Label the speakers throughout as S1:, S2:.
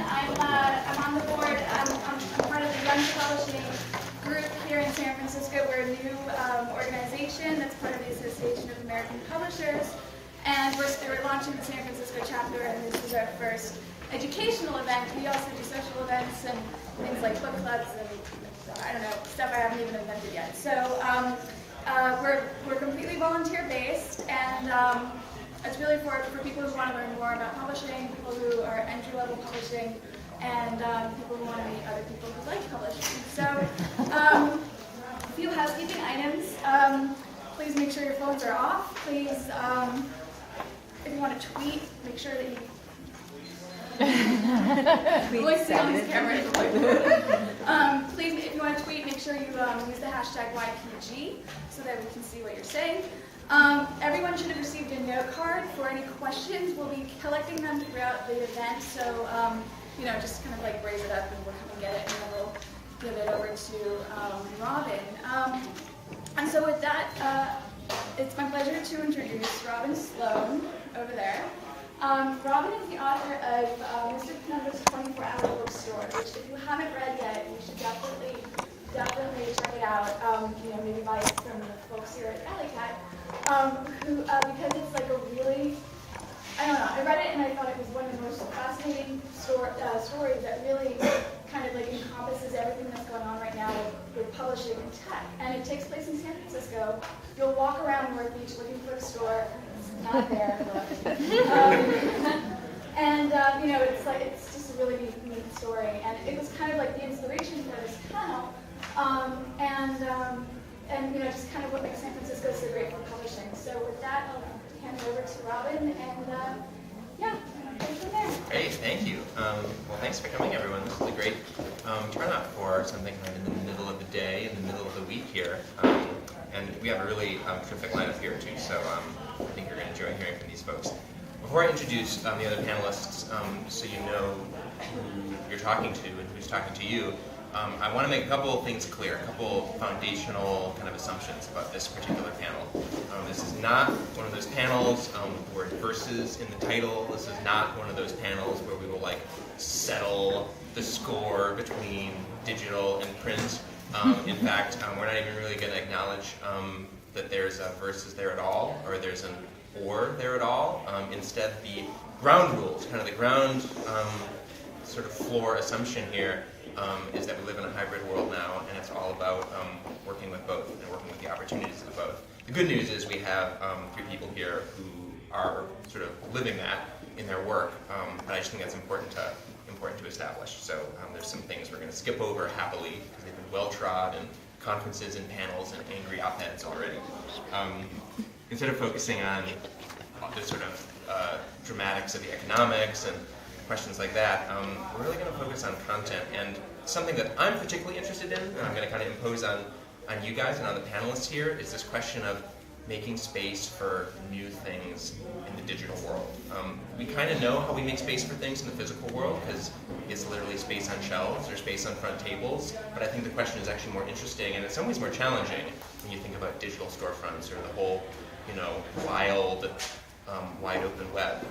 S1: I'm on the board. I'm part of the Young Publishing group here in San Francisco. We're a new organization that's part of the Association of American Publishers. And we're launching the San Francisco chapter, and this is our first educational event. We also do social events and things like book clubs and, I don't know, stuff I haven't even invented yet. So we're completely volunteer-based, and it's really for people who want to learn more about publishing, people who are entry-level publishing, and people who want to meet other people who like publishing. So a few housekeeping items. Please make sure your phones are off. Please, if you want to tweet, make sure that you please see on this camera. Please, if you want to tweet, make sure you use the hashtag YPG so that we can see what you're saying. Everyone should have received a note card for any questions. We'll be collecting them throughout the event, so just kind of like raise it up and we'll come and get it, and then we'll give it over to Robin. And so with that, it's my pleasure to introduce Robin Sloan over there. Robin is the author of Mr. Penumbra's 24-Hour Bookstore, which if you haven't read yet, you should definitely check it out. Maybe buy it from the folks here at Alley Cat, because it's like a really, I don't know, I read it and I thought it was one of the most fascinating stories that really kind of like encompasses everything that's going on right now with publishing and tech. And it takes place in San Francisco. You'll walk around North Beach looking for a store. It's not there, but it's just a really neat story. And it was kind of like the inspiration for this panel. Just kind of what makes San Francisco so great for publishing. So with that, I'll hand it over to Robin, and go from there.
S2: Great, thank you. Well, thanks for coming, everyone. This is a great turnout for something kind of in the middle of the day, in the middle of the week here. And we have a really terrific lineup here, too, so I think you're going to enjoy hearing from these folks. Before I introduce the other panelists, so you know who you're talking to and who's talking to you, I want to make a couple of things clear, a couple foundational kind of assumptions about this particular panel. This is not one of those panels where verses in the title. This is not one of those panels where we will settle the score between digital and print. In fact, we're not even really going to acknowledge that there's verses there at all, or there's an or there at all. Instead, the ground rules, kind of the ground sort of floor assumption here, is that we live in a hybrid world now, and it's all about working with both and working with the opportunities of both. The good news is we have three people here who are sort of living that in their work, but I just think that's important to establish. So there's some things we're going to skip over happily because they've been well-trod in conferences and panels and angry op-eds already. Instead of focusing on the sort of dramatics of the economics and questions like that, we're really going to focus on content, and something that I'm particularly interested in, and I'm going to kind of impose on you guys and on the panelists here, is this question of making space for new things in the digital world. We kind of know how we make space for things in the physical world, because it's literally space on shelves or space on front tables, but I think the question is actually more interesting and in some ways more challenging when you think about digital storefronts or the whole, wild, wide open web.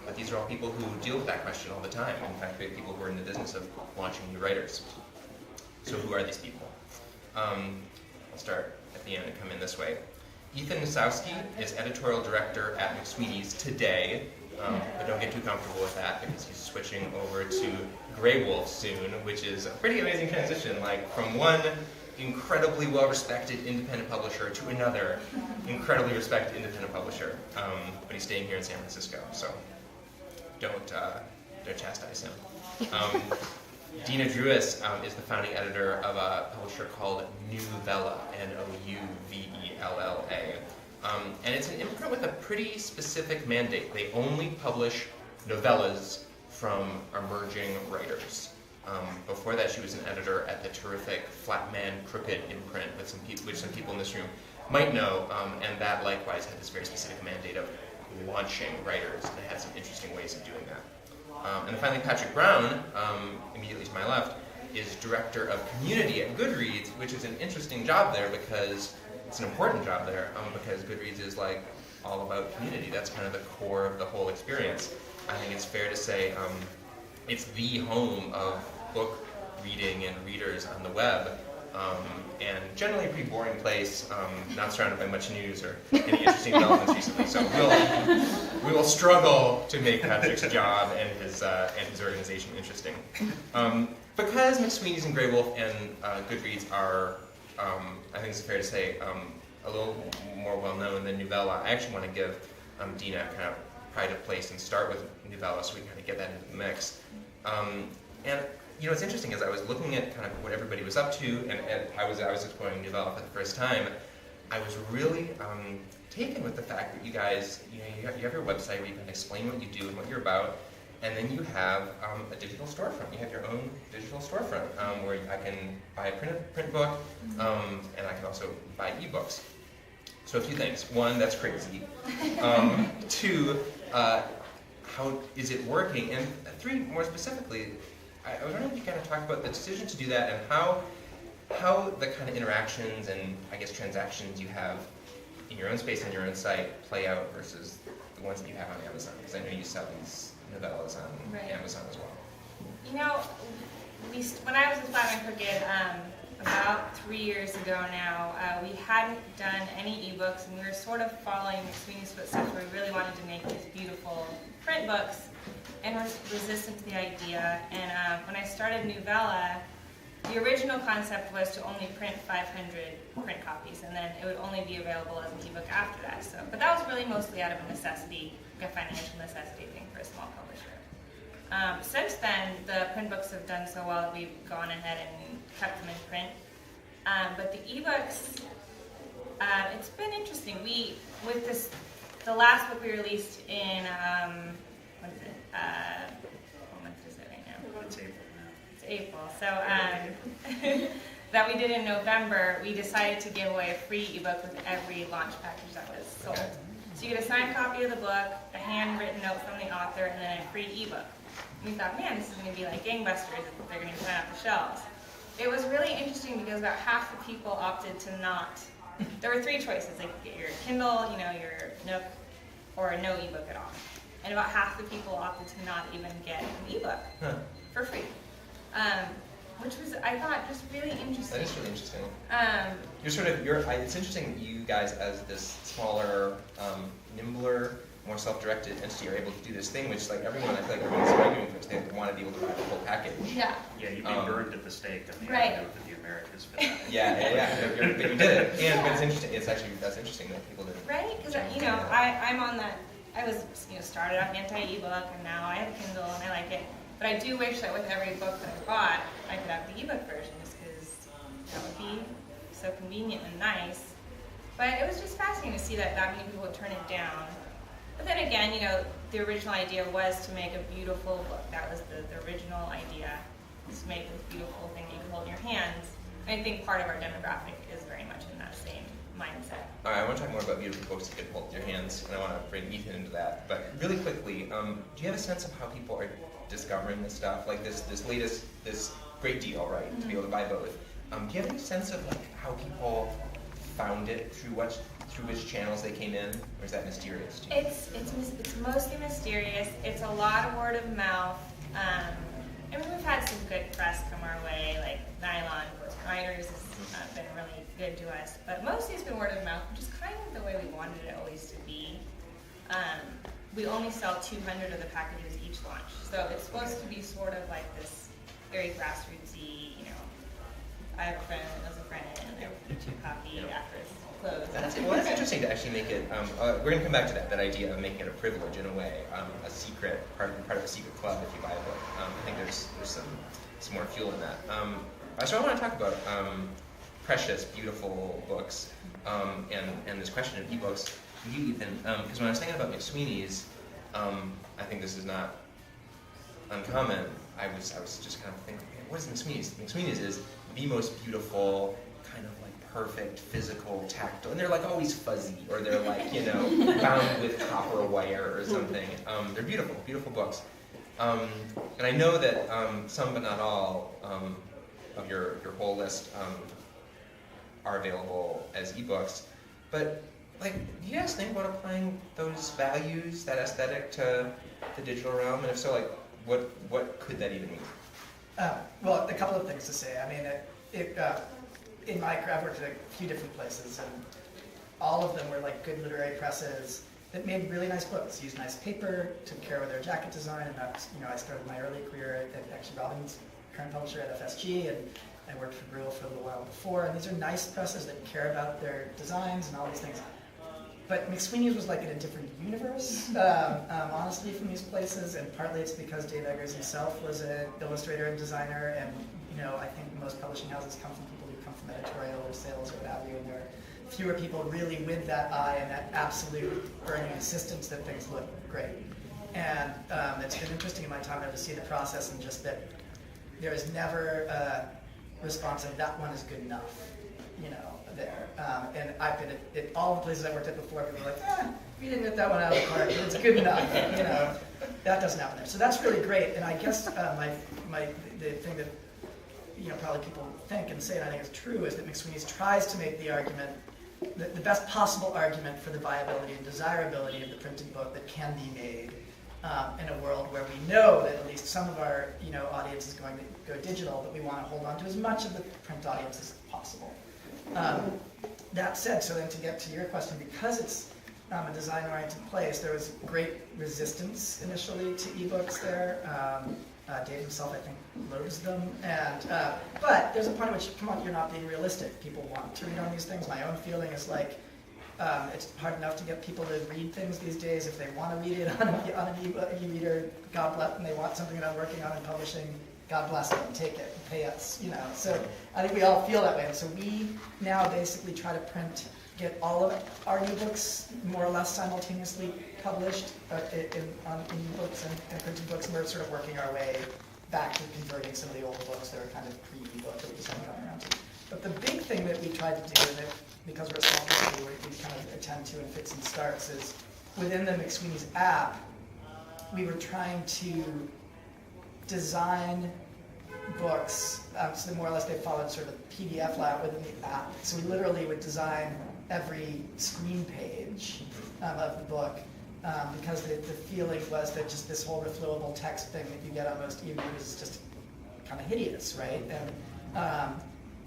S2: But these are all people who deal with that question all the time. In fact, we have people who are in the business of launching new writers. So who are these people? I'll start at the end and come in this way. Ethan Nosowski is editorial director at McSweeney's today, but don't get too comfortable with that because he's switching over to Grey Wolf soon, which is a pretty amazing transition, from one incredibly well-respected independent publisher to another incredibly respected independent publisher. But he's staying here in San Francisco, so don't chastise him. Dina Drewis is the founding editor of a publisher called Nouvella, Nouvella. And it's an imprint with a pretty specific mandate. They only publish novellas from emerging writers. Before that, she was an editor at the terrific Flatman Crooked imprint, which some people in this room might know, and that likewise had this very specific mandate of launching writers, and it had some interesting ways of doing that. And then finally, Patrick Brown, immediately to my left, is director of community at Goodreads, which is an interesting job there because it's an important job there, because Goodreads is all about community. That's kind of the core of the whole experience. I think it's fair to say it's the home of book reading and readers on the web. And generally a pretty boring place, not surrounded by much news or any interesting developments recently. So we will struggle to make Patrick's job and his organization interesting. Because McSweeney's and Grey Wolf and Goodreads are, I think it's fair to say, a little more well-known than Nouvella, I actually want to give Dina kind of pride of place and start with Nouvella so we can kind of get that into the mix. And you know, what's interesting is I was looking at kind of what everybody was up to, and I was exploring Nouvella for the first time. I was really taken with the fact that you guys, you know, you have your website where you can explain what you do and what you're about, and then you have a digital storefront. You have your own digital storefront where I can buy a print book, and I can also buy ebooks. So a few things. One, that's crazy. Two, how is it working? And three, more specifically, I was wondering if you kind of talk about the decision to do that and how the kind of interactions and, I guess, transactions you have in your own space and your own site play out versus the ones that you have on Amazon. Because I know you sell these novellas on Amazon as well.
S3: You know, when I was with Flatman Crooked, about 3 years ago now, we hadn't done any ebooks, and we were sort of following McSweeney's footsteps where we really wanted to make these beautiful print books and was resistant to the idea. And when I started Nouvella, the original concept was to only print 500 print copies, and then it would only be available as an ebook after that. So, but that was really mostly out of a necessity, like a financial necessity thing for a small publisher. Since then, the print books have done so well that we've gone ahead and kept them in print. But the ebooks, it's been interesting. The last book we released in, what is it? What month is it right now?
S4: It's April now.
S3: It's April. So that we did in November, we decided to give away a free ebook with every launch package that was sold.
S2: Okay.
S3: So you get a signed copy of the book, a handwritten note from the author, and then a free ebook. We thought, man, this is going to be like gangbusters. They're going to fly off the shelves. It was really interesting because about half the people opted to not. There were three choices: like get your Kindle, you know, your Nook, or no ebook at all. And about half the people opted to not even get an ebook for free, which was, I thought, just really interesting.
S2: That is really interesting. It's interesting that you guys, as this smaller, nimbler, more self-directed entity, are able to do this thing, which, like, everyone, I feel like everyone's arguing for, they want to be able to buy the whole package.
S3: Yeah.
S4: Yeah, you'd be burned at the stake on the
S3: Right.
S4: idea of the Americas for that.
S2: Yeah. But you did it. But it's interesting. That's interesting that people didn't.
S3: Right? Because, you know, I'm on that. I was, you know, started off anti-ebook, and now I have a Kindle, and I like it. But I do wish that with every book that I bought, I could have the ebook version, just because that would be so convenient and nice. But it was just fascinating to see that many people would turn it down. But then again, you know, the original idea was to make a beautiful book. That was the original idea, was to make this beautiful thing you can hold in your hands. And I think part of our demographic is very much in that same mindset.
S2: All right, I want to talk more about beautiful books that you can hold in your hands, and I want to bring Ethan into that. But really quickly, do you have a sense of how people are discovering this stuff? Like this great deal, right? Mm-hmm. To be able to buy both. Do you have any sense of like how people found it through which channels they came in, or is that mysterious to you?
S3: It's mostly mysterious. It's a lot of word of mouth. I mean, we've had some good press come our way, like Nylon, Ghost Riders has been really good to us. But mostly it's been word of mouth, which is kind of the way we wanted it always to be. We only sell 200 of the packages each launch, so it's supposed to be sort of like this very grassrootsy, you know, I have a friend that knows a friend, and they're YouTube copy after it's closed.
S2: That's interesting to actually make it. We're going to come back to that idea of making it a privilege in a way, a secret part of a secret club if you buy a book. I think there's some more fuel in that. So I want to talk about precious, beautiful books and this question of ebooks. You, Ethan, because when I was thinking about McSweeney's, I think this is not uncommon. I was just kind of thinking, what is McSweeney's? McSweeney's is the most beautiful, kind of like perfect, physical, tactile, and they're like always fuzzy, or they're like, you know, bound with copper wire or something. They're beautiful, beautiful books. And I know that some, but not all, of your whole list are available as ebooks. But like, do you guys think about applying those values, that aesthetic, to the digital realm? And if so, like, what could that even mean?
S5: Well, a couple of things to say. I mean, in my career, I've worked at a few different places, and all of them were like good literary presses that made really nice books, used nice paper, took care of their jacket design, and that's, I started my early career at actually Robin's current publisher at FSG, and I worked for Brill for a little while before, and these are nice presses that care about their designs and all these things. But McSweeney's was like in a different universe, honestly, from these places, and partly it's because Dave Eggers himself was an illustrator and designer, and I think most publishing houses come from people who come from editorial or sales or what have you, and there are fewer people really with that eye and that absolute burning insistence that things look great. And it's been interesting in my time now to see the process, and just that there is never a response of that one is good enough, there. And I've been at all the places I worked at before, people were like, we didn't get that one out of the park, but it's good enough, That doesn't happen there. So that's really great, and I guess the thing that probably people think and say, and I think is true, is that McSweeney's tries to make the argument, the best possible argument for the viability and desirability of the printed book that can be made in a world where we know that at least some of our audience is going to go digital, but we want to hold on to as much of the print audience as possible. That said, so then to get to your question, because it's a design-oriented place, there was great resistance initially to ebooks there. Dave himself, I think, loathes them, but there's a point at which, come on, you're not being realistic. People want to read on these things. My own feeling is like, it's hard enough to get people to read things these days. If they want to read it on an e-reader, God bless them. They want something that I'm working on in publishing, God bless them, take it, and pay us, So I think we all feel that way. And so we now basically try to get all of our ebooks more or less simultaneously published on ebooks and printed books, and we're sort of working our way back to converting some of the old books that are kind of pre-ebook that we just haven't gotten around to. But the big thing that we tried to do, and because we're a small company, we kind of attend to in fits and starts, is within the McSweeney's app, we were trying to design books, so more or less they followed sort of a PDF layout within the app. So we literally would design every screen page of the book, because the feeling was that just this whole reflowable text thing that you get on most e-readers is just kind of hideous, right?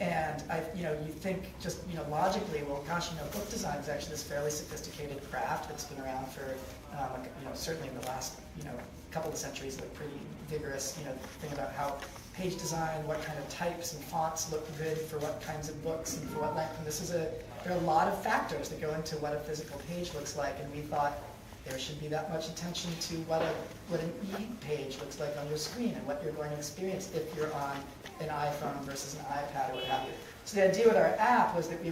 S5: And you think just logically, well, gosh, book design is actually this fairly sophisticated craft that's been around for certainly in the last couple of centuries, a pretty vigorous thing about how page design, what kind of types and fonts look good for what kinds of books and for what length. And there are a lot of factors that go into what a physical page looks like, and we thought there should be that much attention to what an e-page looks like on your screen and what you're going to experience if you're on an iPhone versus an iPad or what have you. So the idea with our app was that we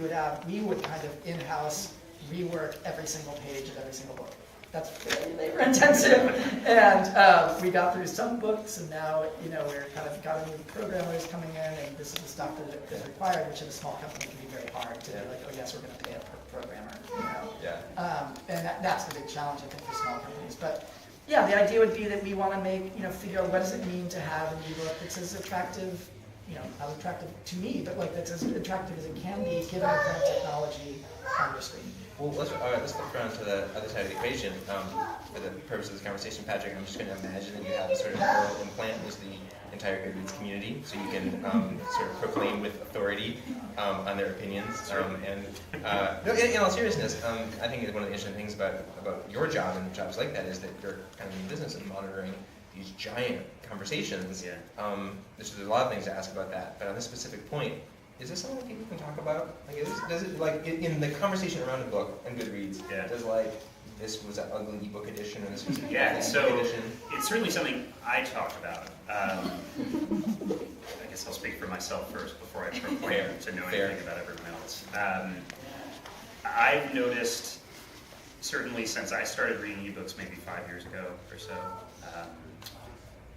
S5: would kind of in-house rework every single page of every single book. That's fairly labor intensive, and we got through some books, and now we're kind of got new programmers coming in, and this is the stuff that is required, which in a small company can be very hard to like, oh yes, we're going to pay a programmer,
S2: Yeah.
S5: And that's the big challenge I think for small companies. But yeah, the idea would be that we want to make figure out what does it mean to have an ebook that's as attractive, not attractive to me, but like that's as attractive as it can be given the current technology on your screen.
S2: Well, let's flip around to the other side of the equation. For the purpose of this conversation, Patrick, I'm just going to imagine that you have a sort of neural implant with the entire Goodreads community, so you can sort of proclaim with authority on their opinions. No, in all seriousness, I think one of the interesting things about your job and jobs like that is that you're kind of in the business of monitoring these giant conversations.
S4: Yeah.
S2: There's a lot of things to ask about that, but on this specific point, is this something that people can talk about? Like, does it like in the conversation around a book and Goodreads?
S4: Yeah.
S2: Does like this was an ugly ebook edition or this was a
S4: Yeah,
S2: beautiful
S4: so
S2: ebook edition?
S4: it's certainly something I talk about. I guess I'll speak for myself first before I proclaim to know anything about everyone else. I've noticed, certainly since I started reading ebooks maybe 5 years ago or so,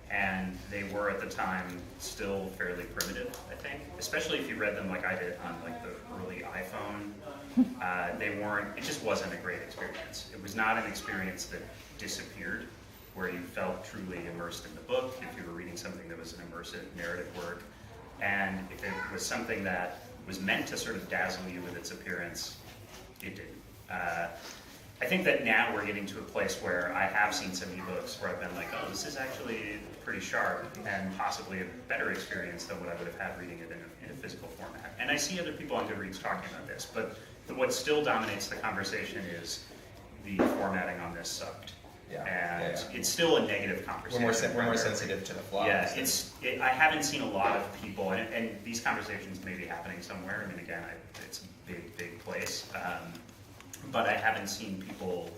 S4: and they were at the time still fairly primitive, I think. Especially if you read them like I did on like the early iPhone. It just wasn't a great experience. It was not an experience that disappeared, where you felt truly immersed in the book, if you were reading something that was an immersive narrative work. And if it was something that was meant to sort of dazzle you with its appearance, it didn't. I think that now we're getting to a place where I have seen some ebooks where I've been like, oh, this is actually pretty sharp and possibly a better experience than what I would have had reading it in a physical format. And I see other people on Goodreads talking about this, but what still dominates the conversation is the formatting on this sucked.
S2: Yeah.
S4: And
S2: Yeah.
S4: it's still a negative conversation.
S2: We're more sensitive to the flaws.
S4: Yeah, I haven't seen a lot of people, and these conversations may be happening somewhere. I mean, again, it's a big place. But I haven't seen people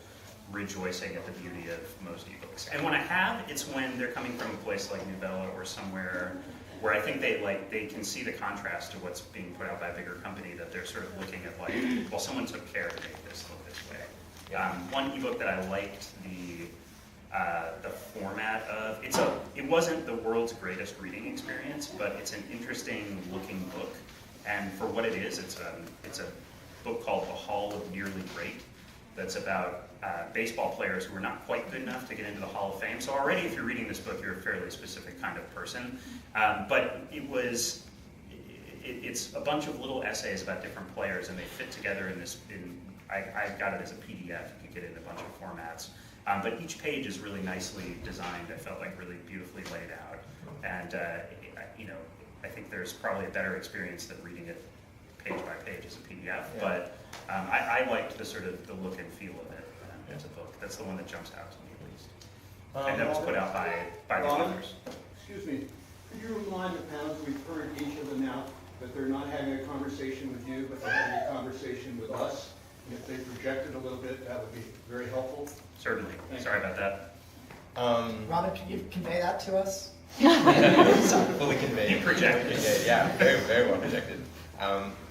S4: rejoicing at the beauty of most ebooks. And when I have, it's when they're coming from a place like Novella or somewhere where I think they can see the contrast to what's being put out by a bigger company, that they're sort of looking at like, well, someone took care to make this look this way. One ebook that I liked the format of, it wasn't the world's greatest reading experience, but it's an interesting looking book. And for what it is, it's a book called The Hall of Nearly Great, that's about baseball players who are not quite good enough to get into the Hall of Fame. So already, if you're reading this book, you're a fairly specific kind of person. But it's a bunch of little essays about different players, and they fit together in this. I got it as a PDF. You could get it in a bunch of formats. But each page is really nicely designed. I felt like really beautifully laid out, and I think there's probably a better experience than reading it page by page as a PDF.
S2: Yeah.
S4: But I liked the sort of the look and feel of it as a book. That's the one that jumps out to me at least. And that was put out by the authors.
S6: Excuse me, could you remind the panel, we've heard each of them out, that they're not having a conversation with you, but they're having a conversation with us. And if they projected a little bit, that would be very helpful.
S4: Certainly.
S6: Thank
S4: Sorry about that.
S5: Robin, can you convey that to us?
S2: Fully conveyed.
S4: You projected.
S2: Yeah, very well projected.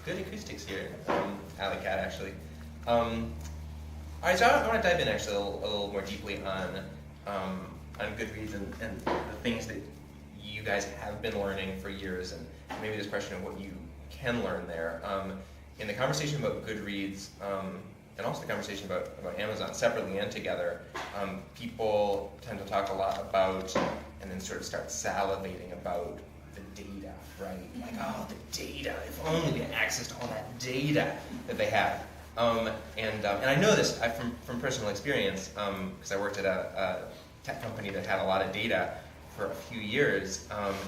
S2: Good acoustics here. Alley Cat, actually. All right, so I want to dive in actually a little more deeply on Goodreads and the things that you guys have been learning for years, and maybe this question of what you can learn there. In the conversation about Goodreads, and also the conversation about Amazon separately and together, people tend to talk a lot about, and then sort of start salivating about the data, right? Like, oh, the data, if only we had access to all that data that they have. And I know this from personal experience, because I worked at a tech company that had a lot of data for a few years,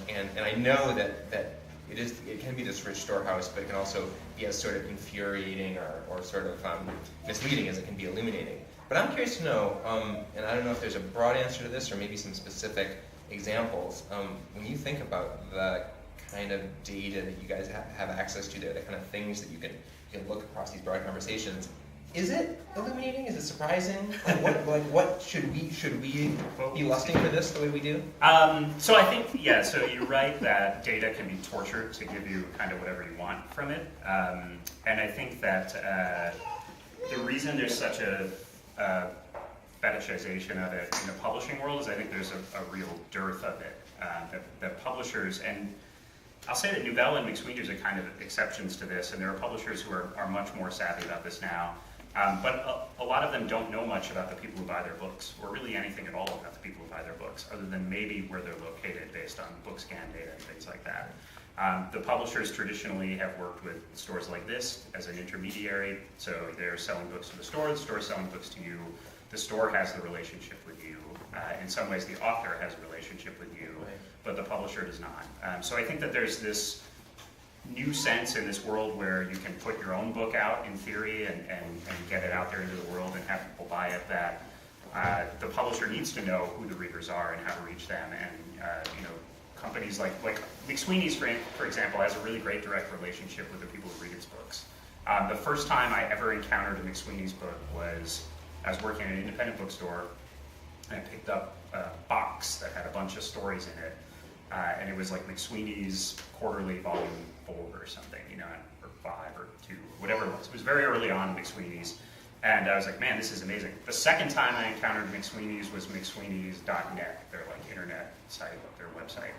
S2: and I know that it can be this rich storehouse, but it can also be as sort of infuriating or sort of misleading as it can be illuminating. But I'm curious to know, and I don't know if there's a broad answer to this or maybe some specific examples, when you think about the kind of data that you guys have access to there, the kind of things that you can look across these broad conversations, is it illuminating? Is it surprising? What should we be lusting for this the way we do?
S4: So I think, so you're right that data can be tortured to give you kind of whatever you want from it. And I think that the reason there's such a fetishization of it in the publishing world is I think there's a real dearth of it. That publishers, and I'll say that Novella and McSweeney's are kind of exceptions to this, and there are publishers who are much more savvy about this now. But a lot of them don't know much about the people who buy their books, or really anything at all about the people who buy their books, other than maybe where they're located based on BookScan data and things like that. The publishers traditionally have worked with stores like this as an intermediary, so they're selling books to the store's selling books to you. The store has the relationship with you. In some ways, the author has a relationship with you, but the publisher does not. So I think that there's this new sense in this world where you can put your own book out in theory and get it out there into the world and have people buy it, that the publisher needs to know who the readers are and how to reach them. And companies like McSweeney's, for example, has a really great direct relationship with the people who read its books. The first time I ever encountered a McSweeney's book was I was working at an independent bookstore, and I picked up a box that had a bunch of stories in it. And it was like McSweeney's quarterly volume 4 or something, or 5 or 2, whatever it was. It was very early on in McSweeney's. And I was like, man, this is amazing. The second time I encountered McSweeney's was McSweeney's.net, their internet site, their website.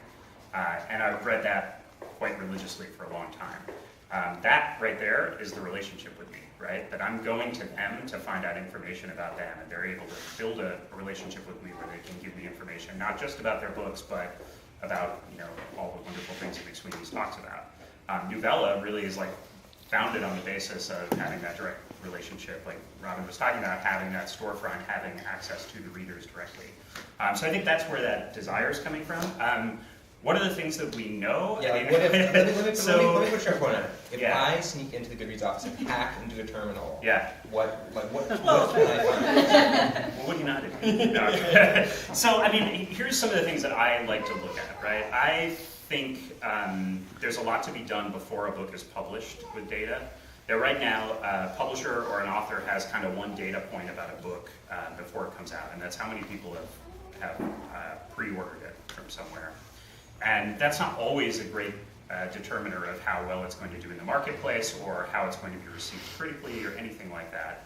S4: And I read that quite religiously for a long time. That right there is the relationship with me, right? That I'm going to them to find out information about them, and they're able to build a relationship with me where they can give me information, not just about their books, but about all the wonderful things that McSweeney's talks about. Novella really is like founded on the basis of having that direct relationship, like Robin was talking about, having that storefront, having access to the readers directly. So I think that's where that desire is coming from. What are the things that we know?
S2: Yeah,
S4: I mean,
S2: what if, let me put your point on it. If
S4: Yeah.
S2: I sneak into the Goodreads office and hack into a terminal,
S4: Yeah.
S2: what can I find?
S4: What would you not do? No. So, I mean, here's some of the things that I like to look at, right? I think there's a lot to be done before a book is published with data. Now, right now, a publisher or an author has kind of one data point about a book before it comes out, and that's how many people have pre-ordered it from somewhere. And that's not always a great determiner of how well it's going to do in the marketplace or how it's going to be received critically or anything like that.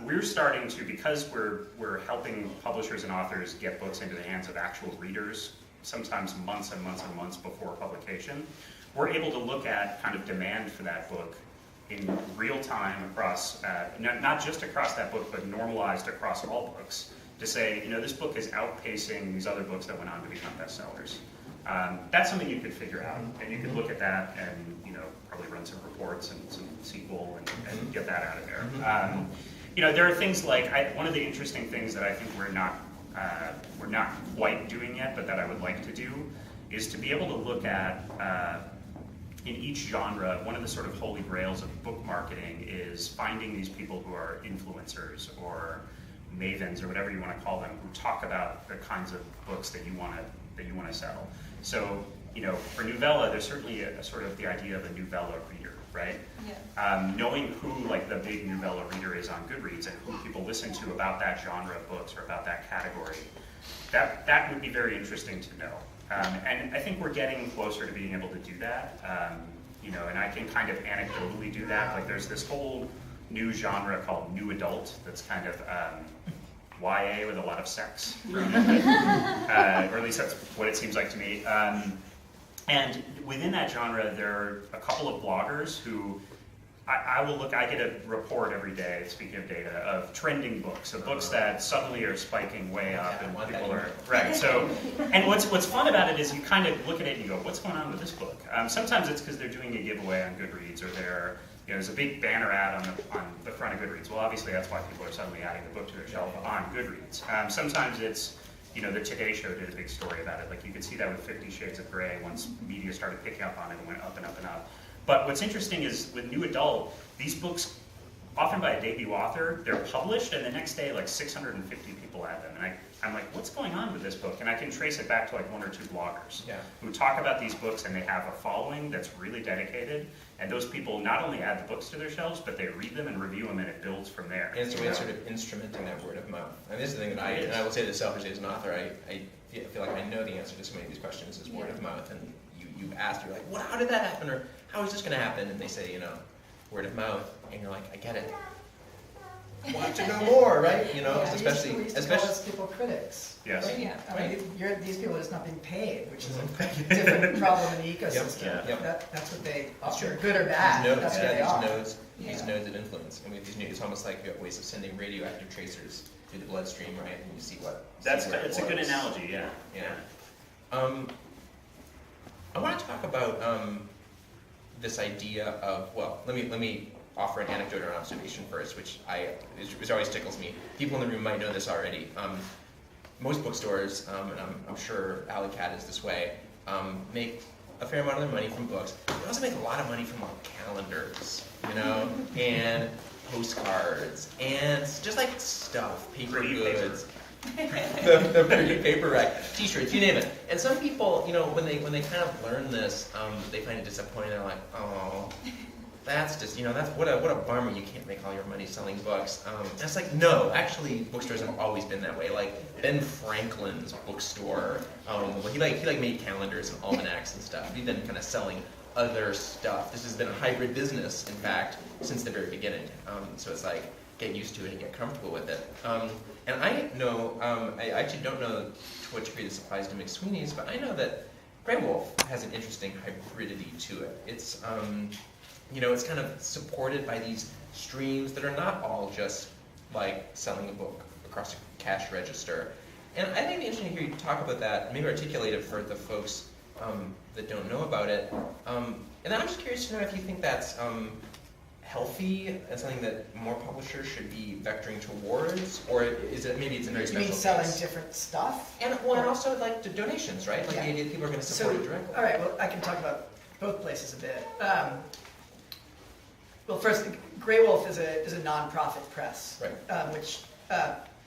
S4: We're starting to, because we're helping publishers and authors get books into the hands of actual readers, sometimes months and months and months before publication, we're able to look at kind of demand for that book in real time across, not just across that book, but normalized across all books, to say, this book is outpacing these other books that went on to become bestsellers. That's something you could figure out, and you could look at that and probably run some reports and some SQL and get that out of there. There are things like one of the interesting things that I think we're not quite doing yet, but that I would like to do, is to be able to look at in each genre. One of the sort of holy grails of book marketing is finding these people who are influencers or mavens or whatever you want to call them, who talk about the kinds of books that you want to sell. So, for Nouvella, there's certainly a sort of the idea of a Nouvella reader, right?
S3: Yeah.
S4: Knowing who the big Nouvella reader is on Goodreads and who people listen to about that genre of books or about that category, that would be very interesting to know. And I think we're getting closer to being able to do that. And I can kind of anecdotally do that. Like there's this whole new genre called New Adult that's kind of YA with a lot of sex, or at least that's what it seems like to me. And within that genre, there are a couple of bloggers who I get a report every day, speaking of data, of trending books, of books that suddenly are spiking way up, and people are, right, so, and what's fun about it is you kind of look at it and you go, what's going on with this book? Sometimes it's because they're doing a giveaway on Goodreads, or there's a big banner ad on the front of Goodreads. Well, obviously that's why people are suddenly adding the book to their shelf on Goodreads. Sometimes it's, the Today Show did a big story about it. Like you could see that with 50 Shades of Grey once media started picking up on it and went up and up and up. But what's interesting is with New Adult, these books, often by a debut author, they're published and the next day like 650 people add them. And I'm like, what's going on with this book? And I can trace it back to like one or two bloggers who talk about these books, and they have a following that's really dedicated. And those people not only add the books to their shelves, but they read them and review them, and it builds from there.
S2: And it's a way of sort of instrumenting that word of mouth. And this is the thing that I will say this selfishly as an author, I feel like I know the answer to so many of these questions is word of mouth. And you ask, you're like, well, how did that happen? Or how is this going to happen? And they say, word of mouth. And you're like, I get it. I want to know more, right? Especially
S5: we used to call those people critics.
S4: Yes.
S5: Right?
S3: Yeah.
S5: I mean, these people are just not being paid, which is a different problem in the ecosystem.
S2: Yep.
S5: That's what they
S2: That's
S5: offer,
S2: true.
S5: good or bad. That's what they are.
S2: These nodes of influence. And with these nodes, it's almost like we have ways of sending radioactive tracers through the bloodstream, right? And you see what.
S4: It's a good analogy, yeah.
S2: I want to talk about this idea of, well, let me offer an anecdote or an observation first, which always tickles me. People in the room might know this already. Most bookstores, and I'm sure Alley Cat is this way, make a fair amount of their money from books. They also make a lot of money from calendars, and postcards, and just like stuff, paper goods. the pretty paper rack, t-shirts, you name it. And some people, when they kind of learn this, they find it disappointing. They're like, oh, that's just, that's what a bummer you can't make all your money selling books. And it's like, no, actually, bookstores have always been that way. Like Ben Franklin's bookstore, he made calendars and almanacs and stuff. He's been kind of selling other stuff. This has been a hybrid business, in fact, since the very beginning. So it's like, get used to it and get comfortable with it. And I know, I actually don't know to what degree this applies to McSweeney's, but I know that Grey Wolf has an interesting hybridity to it. It's, it's kind of supported by these streams that are not all just like selling a book across a cash register. And I think it'd be interesting to hear you talk about that, maybe articulate it for the folks that don't know about it. And I'm just curious to know if you think that's healthy and something that more publishers should be vectoring towards, or is it maybe it's a very
S5: You
S2: special
S5: mean selling
S2: case?
S5: different stuff?
S2: And well, and also like the donations, right? Like
S5: Yeah.
S2: the idea that people are going to support it directly.
S5: All right, well, I can talk about both places a bit. Well, first, Grey Wolf is a nonprofit press,
S2: Right.
S5: which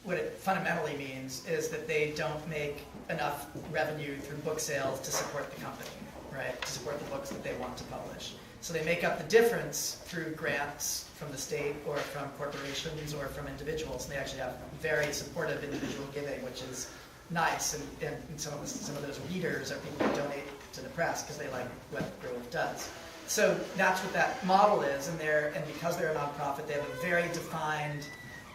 S5: what it fundamentally means is that they don't make enough revenue through book sales to support the company, right? To support the books that they want to publish. So they make up the difference through grants from the state or from corporations or from individuals. And they actually have very supportive individual giving, which is nice. And some of those readers are people who donate to the press because they like what Grey Wolf does. So that's what that model is. And because they're a nonprofit, they have a very defined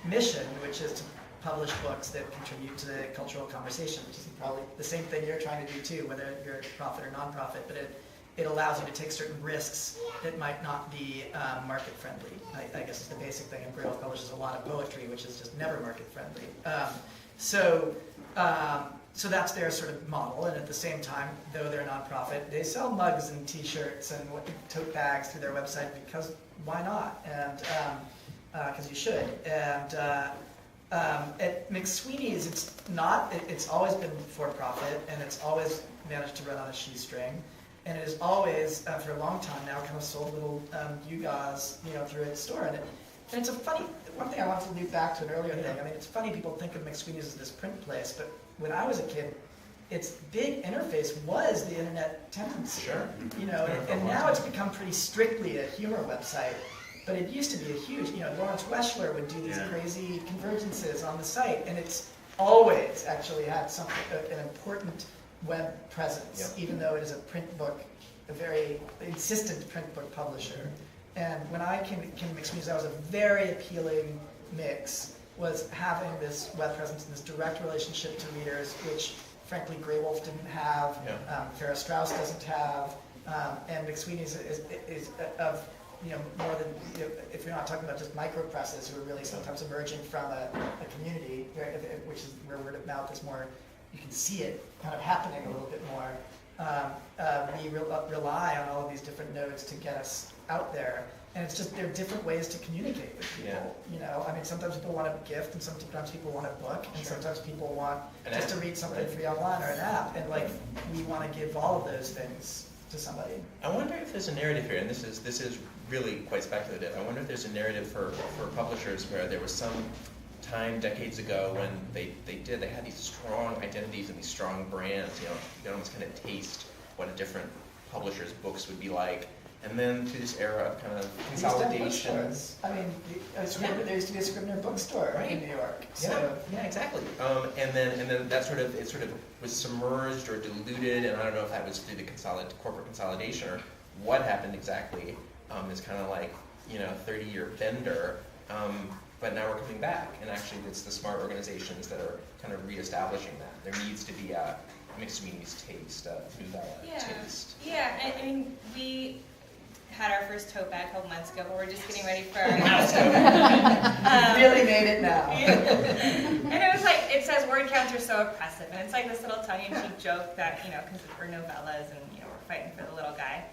S5: mission, which is to publish books that contribute to the cultural conversation, which is probably the same thing you're trying to do too, whether you're a profit or nonprofit. But it allows you to take certain risks that might not be market friendly. I guess is the basic thing. And Grey Wolf publishes a lot of poetry, which is just never market friendly. So that's their sort of model. And at the same time, though they're a nonprofit, they sell mugs and T-shirts and tote bags through their website because why not? And because you should. And at McSweeney's, it's always been for profit, and it's always managed to run on a shoestring. And it has always, for a long time now, kind of sold little gewgaws, through its store. And it's a funny, one thing I want to loop back to an earlier thing. I mean, it's funny people think of McSweeney's as this print place, but when I was a kid, its big interface was the internet tendency.
S2: Sure.
S5: And now it's become pretty strictly a humor website. But it used to be a huge, Lawrence Weschler would do these crazy convergences on the site, and it's always actually had an important web presence, even though it is a print book, a very insistent print book publisher. And when I came to McSweeney's, that was a very appealing mix, was having this web presence and this direct relationship to readers, which frankly Grey Wolf didn't have, Farrar Straus doesn't have, and McSweeney's is of more than, if you're not talking about just micro presses who are really sometimes emerging from a community, which is where word of mouth is more, you can see it kind of happening a little bit more. We rely on all of these different nodes to get us out there. And it's just, there are different ways to communicate with people. I mean, sometimes people want a gift, and sometimes people want a book, and sometimes people want just to read something free online or an app. And we want to give all of those things to somebody.
S2: I wonder if there's a narrative here, and this is really quite speculative. I wonder if there's a narrative for publishers where there was some time decades ago when they had these strong identities and these strong brands. You could almost kind of taste what a different publisher's books would be like. And then through this era of kind of consolidation.
S5: I mean, there used to be a Scribner bookstore in New York. So.
S2: Yeah, exactly. And then that sort of was submerged or diluted, and I don't know if that was through the corporate consolidation or what happened exactly. It's kind of like 30-year bender. But now we're coming back, and actually it's the smart organizations that are kind of reestablishing that. There needs to be a McSweeney's taste, a Novella taste.
S3: Yeah, I mean, we had our first tote bag a couple months ago, but we're just getting ready for our next tote bag.
S5: Really made it now.
S3: And it was like, it says word counts are so oppressive, and it's like this little tongue-in-cheek joke that, because we're novellas and, we're fighting for the little guy.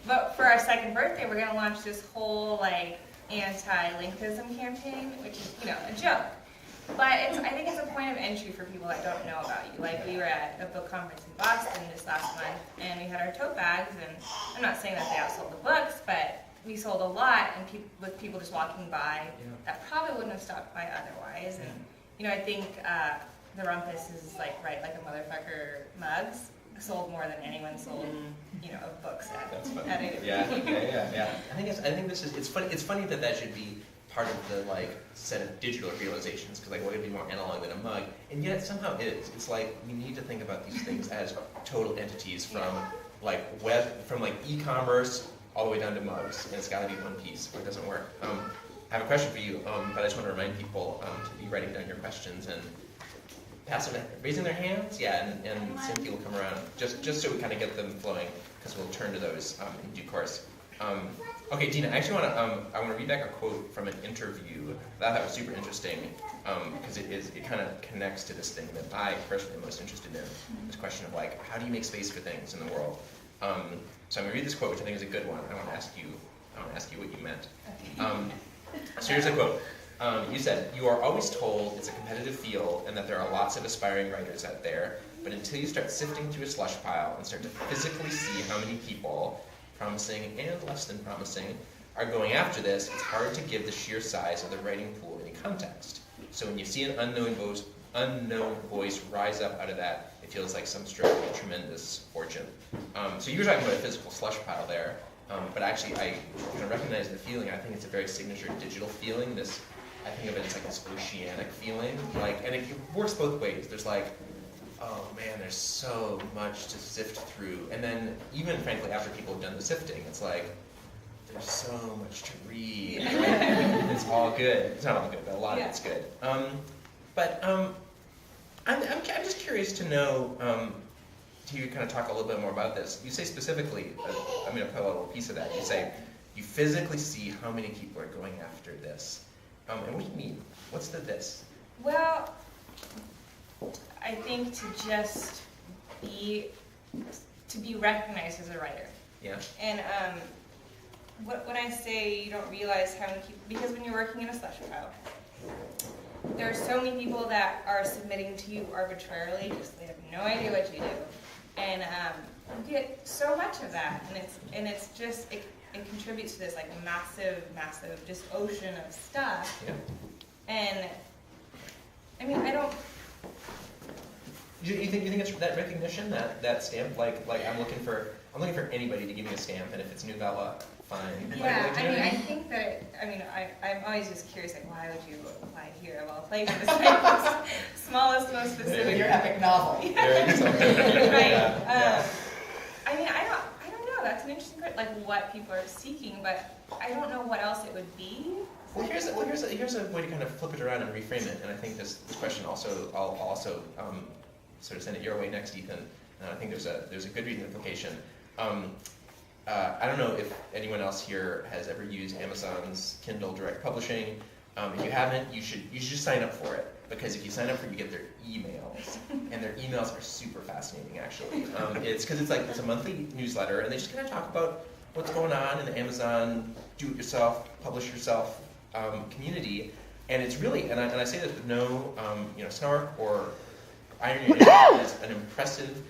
S3: But for our second birthday, we're going to launch this whole, anti-lengthism campaign, which is, a joke. But I think it's a point of entry for people that don't know about you. We were at a book conference in Boston this last month, and we had our tote bags, and I'm not saying that they outsold the books, but we sold a lot, and with people just walking by that probably wouldn't have stopped by otherwise. And, I think the Rumpus is like a motherfucker mugs sold more than anyone sold, of books at.
S2: That's funny.
S3: At
S2: Yeah. I think this is, it's funny. It's funny that should be part of the set of digital realizations, because what could be more analog than a mug, and yet it somehow is. It's we need to think about these things as total entities from e-commerce all the way down to mugs, and it's got to be one piece or it doesn't work. I have a question for you, but I just want to remind people to be writing down your questions and raising their hands, and Cynthia will come around just so we kind of get them flowing, because we'll turn to those in due course. Okay, Dina, I actually want to read back a quote from an interview that I thought was super interesting because it kind of connects to this thing that I personally am most interested in. This question of like, how do you make space for things in the world? So I'm gonna read this quote, which I think is a good one. I want to ask you what you meant. So here's a quote. You said, "You are always told it's a competitive field and that there are lots of aspiring writers out there, but until you start sifting through a slush pile and start to physically see how many people, promising and less than promising, are going after this, it's hard to give the sheer size of the writing pool any context. So when you see an unknown voice rise up out of that, it feels like some stroke of tremendous fortune." So you were talking about a physical slush pile there, but actually I kind of recognize the feeling. I think it's a very signature digital feeling. I think of it as like this oceanic feeling, and it works both ways. There's like, oh man, there's so much to sift through. And then even frankly, after people have done the sifting, it's like, there's so much to read. Right? It's all good. It's not all good, but a lot of it's good. I'm just curious to know, to you kind of talk a little bit more about this. You say specifically, I'm going to put a little piece of that. You say, you physically see how many people are going after this. And what do you mean? What's the this?
S3: Well, I think to just be recognized as a writer.
S2: Yeah.
S3: And when I say you don't realize how many people, because when you're working in a slush pile, there are so many people that are submitting to you arbitrarily, just they have no idea what you do, and you get so much of that, and it's just it contributes to this like massive just ocean of stuff.
S2: Yeah.
S3: And I mean, I don't.
S2: You think it's that recognition, that stamp? Like I'm looking for anybody to give me a stamp, and if it's Novella, fine.
S3: Yeah, I think that, I'm always just curious, like, why would you apply here of all places? Like, the smallest, most specific.
S5: Your epic novel.
S3: Right.
S2: Yeah.
S3: I don't know. That's an interesting question. Like, what people are seeking, but I don't know what else it would be.
S2: Well, here's a way to kind of flip it around and reframe it, and I think this question also, I'll also sort of send it your way next, Ethan. I think there's a good reading implication. I don't know if anyone else here has ever used Amazon's Kindle Direct Publishing. If you haven't, you should just sign up for it, because if you sign up for it, you get their emails, and their emails are super fascinating, actually. It's because it's a monthly newsletter, and they just kind of talk about what's going on in the Amazon do-it-yourself, publish-yourself community, and it's really, and I say this with no snark or irony, it's an impressive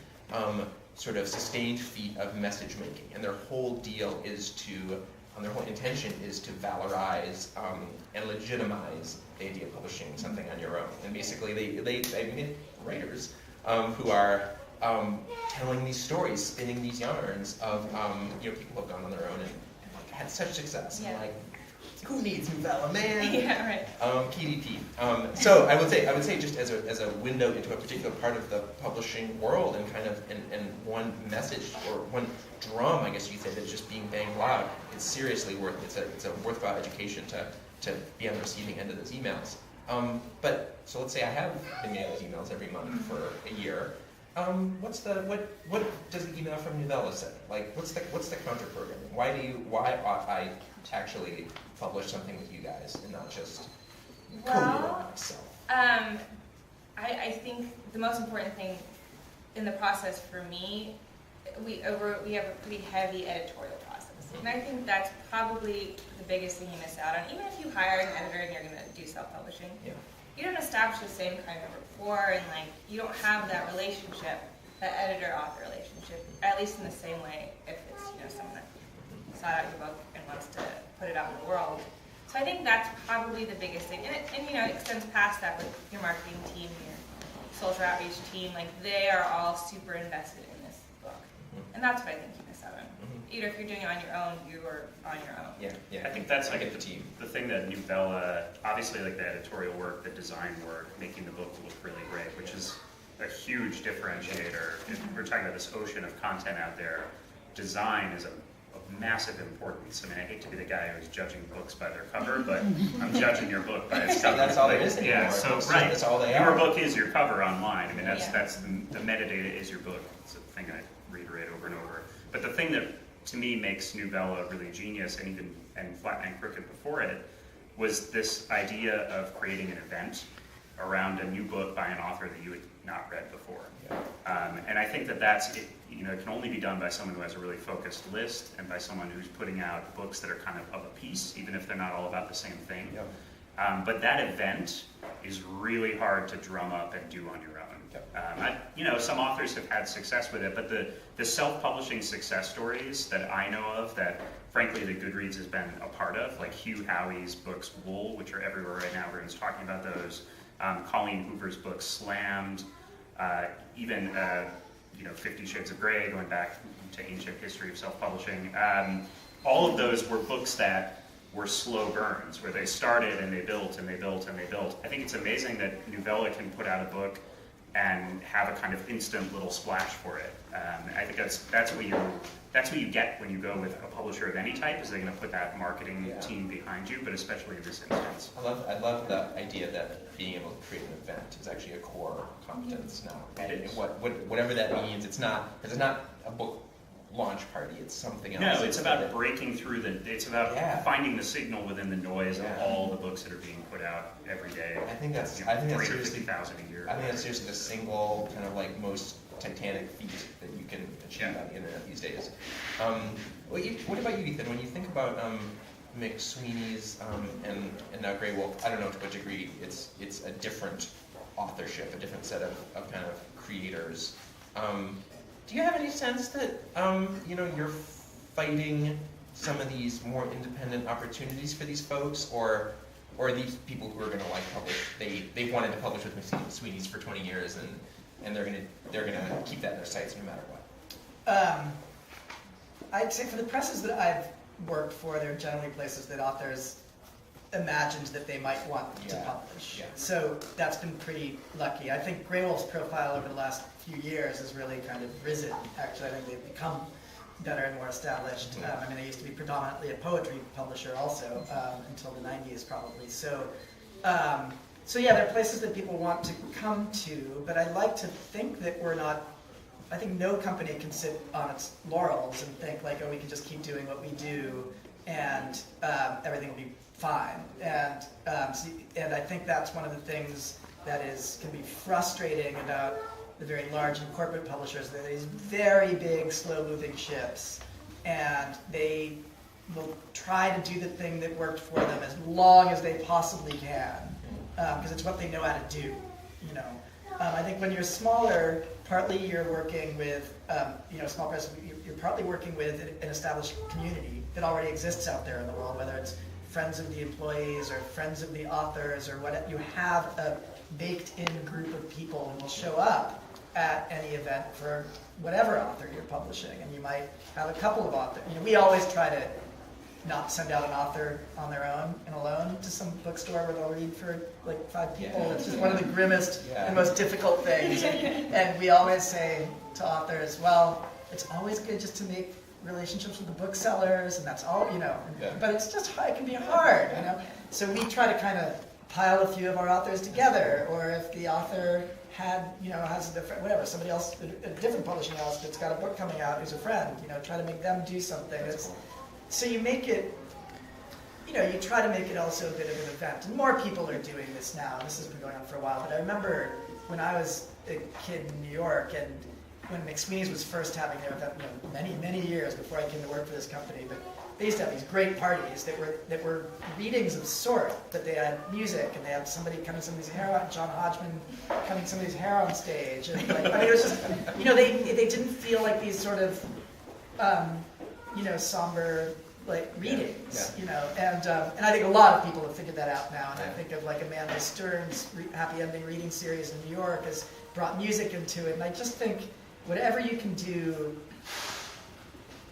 S2: sort of sustained feat of message making, and their whole deal is their whole intention is to valorize and legitimize the idea of publishing something on your own. And basically, they meet writers who are telling these stories, spinning these yarns of people who have gone on their own and had such success.
S3: Yeah.
S2: And who needs Novella, man?
S3: Yeah, right.
S2: KDP. So I would say just as a window into a particular part of the publishing world, and kind of and one message or one drum, I guess you say, that's just being banged loud. It's seriously it's a worthwhile education to be on the receiving end of those emails. But so let's say I have been getting those emails every month for a year. What does the email from Novella say? Like, what's the counter programming? Why ought I actually publish something with you guys and not just code it on myself?
S3: I think the most important thing in the process for me, we have a pretty heavy editorial process, and I think that's probably the biggest thing you miss out on. Even if you hire an editor and you're going to do self-publishing, you don't establish the same kind of rapport, and you don't have that relationship, that editor-author relationship, at least in the same way if it's someone that sought out your book and wants to put it out in the world. So I think that's probably the biggest thing, and it extends past that with your marketing team, your social outreach team. They are all super invested in this book, and that's what I think you miss out on. Either if you're doing it on your own, you are on your own.
S2: Yeah.
S4: I think that's
S2: I get the team.
S4: The thing that Novella, obviously the editorial work, the design work, making the book look really great, which is a huge differentiator. If we're talking about this ocean of content out there, design is of massive importance. I hate to be the guy who's judging books by their cover, but I'm judging your book by its cover.
S2: That's all there is anymore.
S4: Yeah, so
S2: Books,
S4: right.
S2: That's all they
S4: Your
S2: are.
S4: book is your cover online. That's the metadata is your book. It's a thing I reiterate over and over. But the thing that to me makes Nouvella really genius, and Flat and Crooked before it, was this idea of creating an event around a new book by an author that you had not read before. And I think that that's, it can only be done by someone who has a really focused list and by someone who's putting out books that are kind of a piece, even if they're not all about the same thing. But that event is really hard to drum up and do on your own. Some authors have had success with it, but the self-publishing success stories that I know of that, frankly, that Goodreads has been a part of, like Hugh Howey's books Wool, which are everywhere right now, everyone's talking about those, Colleen Hoover's book Slammed, even 50 Shades of Grey, going back to ancient history of self-publishing. All of those were books that were slow burns, where they started and they built and they built and they built. I think it's amazing that Nouvella can put out a book and have a kind of instant little splash for it. I think that's what you get when you go with a publisher of any type, is they're going to put that marketing team behind you, but especially in this instance.
S2: I love the idea that being able to create an event is actually a core competence now.
S4: It is.
S2: Whatever that means, it's not a book launch party, it's something else.
S4: No, it's about breaking through it's about finding the signal within the noise of all the books that are being put out every day.
S2: I think that's
S4: 350,000 a year.
S2: I think that's seriously the single kind of like most titanic feat that you can achieve on the internet these days. What about you, Ethan? When you think about McSweeney's and now Grey Wolf, I don't know to what degree it's a different authorship, a different set of kind of creators. Do you have any sense that you're fighting some of these more independent opportunities for these folks, or are these people who are going to publish? They've wanted to publish with McSweeney's for 20 years, and they're gonna keep that in their sights no matter what.
S5: I'd say for the presses that I've worked for, they're generally places that authors imagined that they might want to publish. So that's been pretty lucky. I think Grey Wolf's profile over the last few years has really kind of risen. Actually, I think they've become better and more established. They used to be predominantly a poetry publisher also, until the 90s probably. So there are places that people want to come to, but I like to think that we're not, I think no company can sit on its laurels and think like, we can just keep doing what we do and everything will be fine. And I think that's one of the things that can be frustrating about the very large and corporate publishers. They're these very big, slow-moving ships, and they will try to do the thing that worked for them as long as they possibly can, because it's what they know how to do. I think when you're smaller, partly you're working with, small press, you're partly working with an established community that already exists out there in the world, whether it's friends of the employees or friends of the authors or what. You have a baked-in group of people who will show up at any event for whatever author you're publishing, and you might have a couple of authors. We always try to not send out an author on their own and alone to some bookstore where they'll read for like 5 people. It's just one of the grimmest and most difficult things. And we always say to authors, well, it's always good just to make relationships with the booksellers, and that's all, but it's just hard, it can be hard, So we try to kind of pile a few of our authors together, or if the author has a different, somebody else, a different publishing house that's got a book coming out who's a friend, try to make them do something. So you make it, you try to make it also a bit of an event. And more people are doing this now. This has been going on for a while. But I remember when I was a kid in New York, and when McSweeney's was first having their event, many, many years before I came to work for this company, but they used to have these great parties that were readings of sort, but they had music, and they had somebody cutting somebody's hair out, John Hodgman cutting somebody's hair on stage. And it was just, they didn't feel like these sort of, somber readings, and I think a lot of people have figured that out now. And I think of like Amanda Stern's Happy Ending reading series in New York has brought music into it, and I just think whatever you can do.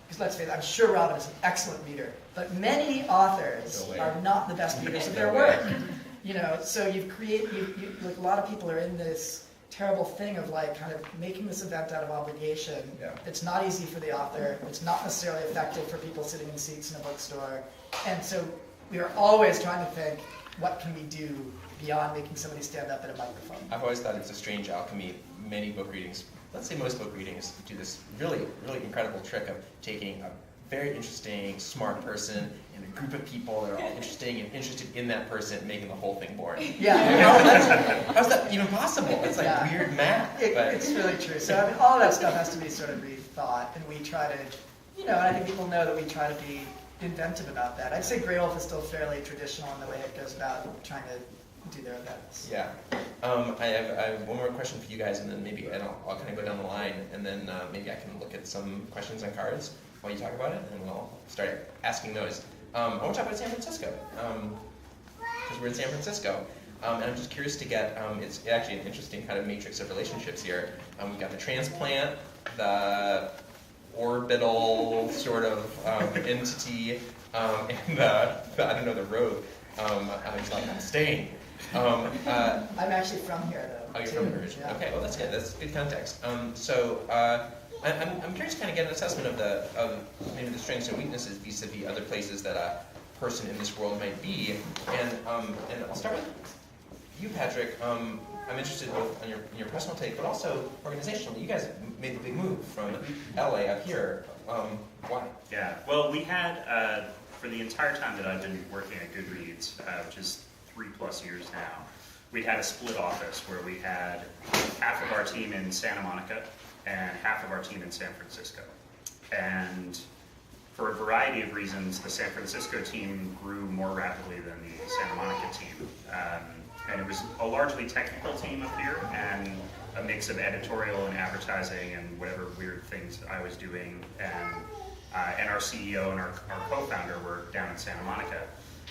S5: Because let's face it, I'm sure Robin is an excellent reader, but many authors are not the best readers of their work. So you've created, like a lot of people are in this terrible thing of like kind of making this event out of obligation. It's not easy for the author. It's not necessarily effective for people sitting in seats in a bookstore. And so we are always trying to think, what can we do beyond making somebody stand up at a microphone?
S2: I've always thought it's a strange alchemy. Many book readings, let's say most book readings, do this really, really incredible trick of taking a very interesting, smart person in a group of people that are all interesting and interested in that person, making the whole thing boring.
S5: Yeah.
S2: How's that even possible? It's like weird math. But
S5: It's really true. So I mean, all of that stuff has to be sort of rethought, and we try to, and I think people know that we try to be inventive about that. I'd say Grey Wolf is still fairly traditional in the way it goes about trying to do their events.
S2: Yeah. I have one more question for you guys, and then maybe I'll kind of go down the line, and then maybe I can look at some questions on cards while you talk about it, and we'll start asking those. I want to talk about San Francisco, because we're in San Francisco. And I'm just curious to get, it's actually an interesting kind of matrix of relationships here. We've got the transplant, the orbital sort of entity, and I don't know, the road. He's like, I'm staying.
S5: I'm actually from here, though.
S2: Oh, you're from here originally. Okay, well that's good. That's good context. I'm curious to kind of get an assessment of maybe the strengths and weaknesses vis-a-vis other places that a person in this world might be. And I'll start with you, Patrick. I'm interested both in your personal take, but also organizationally. You guys made the big move from LA up here. Why?
S4: Yeah, well, we had, for the entire time that I've been working at Goodreads, which is 3+ years now, we had a split office where we had half of our team in Santa Monica and half of our team in San Francisco. And for a variety of reasons, the San Francisco team grew more rapidly than the Santa Monica team. And it was a largely technical team up here, and a mix of editorial and advertising and whatever weird things I was doing. And our CEO and our co-founder were down in Santa Monica.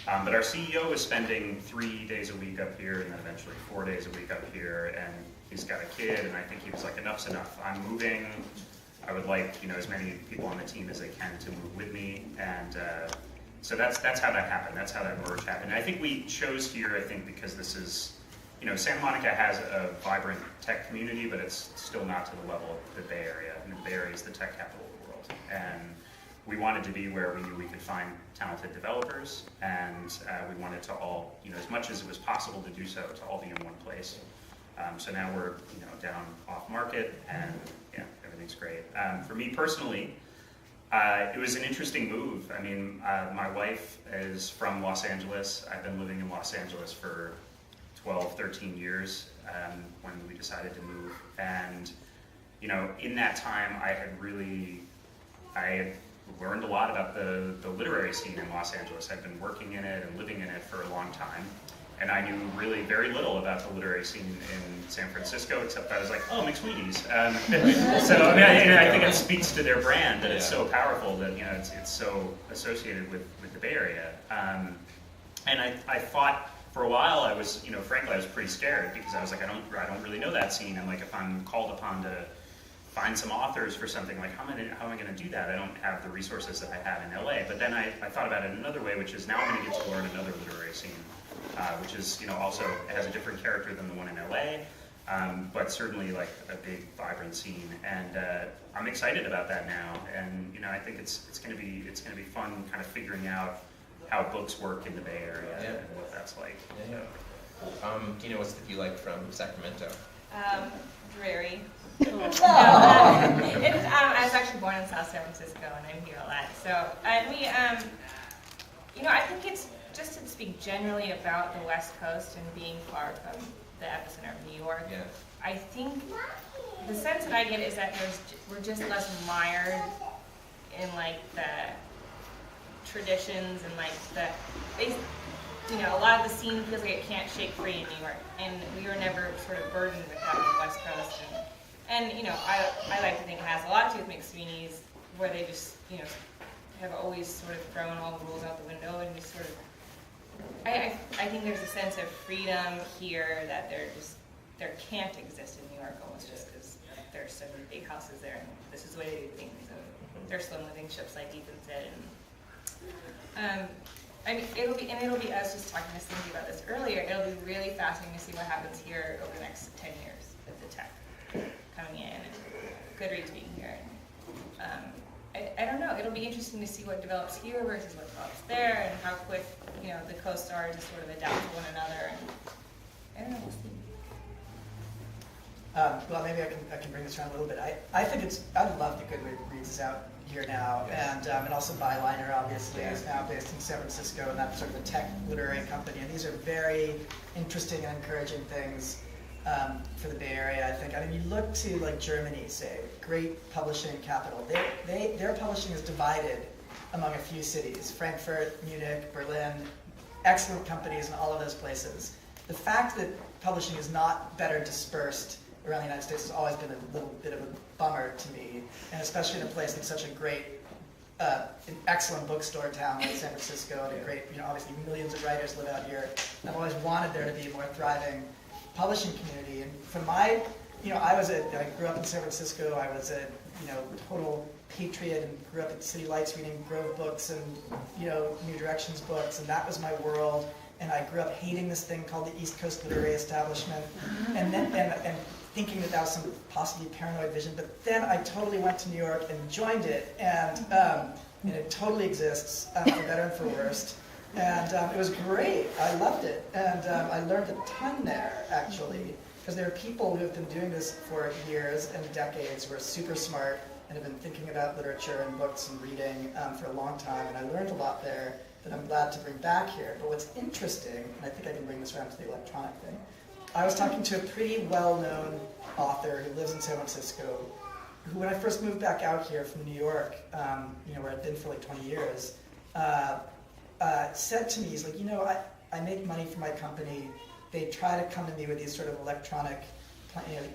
S4: But our CEO was spending 3 days a week up here, and then eventually 4 days a week up here, and he's got a kid, and I think he was like, enough's enough. I'm moving. I would like, as many people on the team as I can to move with me, and so that's how that happened. That's how that merge happened. And I think we chose here, I think, because this is, Santa Monica has a vibrant tech community, but it's still not to the level of the Bay Area. And the Bay Area is the tech capital of the world. And we wanted to be where we knew we could find talented developers, and we wanted to all, as much as it was possible to do so, to all be in one place. So now we're, down off market, and yeah, everything's great. For me personally, it was an interesting move. I mean, my wife is from Los Angeles. I've been living in Los Angeles for 12, 13 years when we decided to move. And, in that time, I had learned a lot about the literary scene in Los Angeles. I'd been working in it and living in it for a long time. And I knew really very little about the literary scene in San Francisco, except I was like, oh, McSweeney's. So I think it speaks to their brand that it's so powerful that it's so associated with the Bay Area. And I thought for a while I was, frankly, I was pretty scared because I was like, I don't really know that scene, and like if I'm called upon to find some authors for something, like how am I going to do that? I don't have the resources that I have in LA. But then I thought about it another way, which is now I'm going to get to learn another literary scene. Which is, also has a different character than the one in LA, but certainly like a big, vibrant scene. And I'm excited about that now. And I think it's going to be fun, kind of figuring out how books work in the Bay Area and what that's like.
S2: Yeah. Do you know what you like from Sacramento?
S3: Dreary. I was actually born in South San Francisco, and I'm here a lot. So, I think it's just to speak generally about the West Coast and being far from the epicenter of New York.
S2: Yeah.
S3: I think the sense that I get is that we're just less mired in like the traditions and like a lot of the scene feels like it can't shake free in New York, and we were never sort of burdened with that on the West Coast. And I like to think it has a lot to do with McSweeney's, where they just have always sort of thrown all the rules out the window and just sort of. I think there's a sense of freedom here that there can't exist in New York, almost just because there's so many big houses there, and this is the way they do things. And they're slow moving ships, like Ethan said. And it'll be us just talking to Cindy about this earlier. It'll be really fascinating to see what happens here over the next 10 years with the tech coming in and Goodreads being here. I don't know. It'll be interesting to see what develops here versus what develops there, and how quick the coasts are to sort of adapt to one another. And I don't know. We'll see.
S5: Well, maybe I can bring this around a little bit. I think I love that Goodreads is out here now,
S2: Yes.
S5: and also Byliner, obviously, is now based in San Francisco, and that's sort of a tech literary company. And these are very interesting and encouraging things for the Bay Area, I think. I mean, you look to like Germany, say, great publishing capital. Their publishing is divided among a few cities: Frankfurt, Munich, Berlin. Excellent companies in all of those places. The fact that publishing is not better dispersed around the United States has always been a little bit of a bummer to me, and especially in a place that's such a great, an excellent bookstore town like San Francisco, and a great, obviously millions of writers live out here. I've always wanted there to be a more thriving publishing community, and from my, I grew up in San Francisco. I was a, total patriot and grew up at City Lights reading Grove books and, New Directions books, and that was my world. And I grew up hating this thing called the East Coast Literary Establishment, and thinking that was some possibly paranoid vision. But then I totally went to New York and joined it, and it totally exists, for better and for worse. And it was great. I loved it, and I learned a ton there, actually, because there are people who have been doing this for years and decades who are super smart and have been thinking about literature and books and reading for a long time, and I learned a lot there that I'm glad to bring back here. But what's interesting, and I think I can bring this around to the electronic thing, I was talking to a pretty well-known author who lives in San Francisco, who when I first moved back out here from New York, where I'd been for like 20 years, said to me, he's like, I make money for my company. They try to come to me with these sort of electronic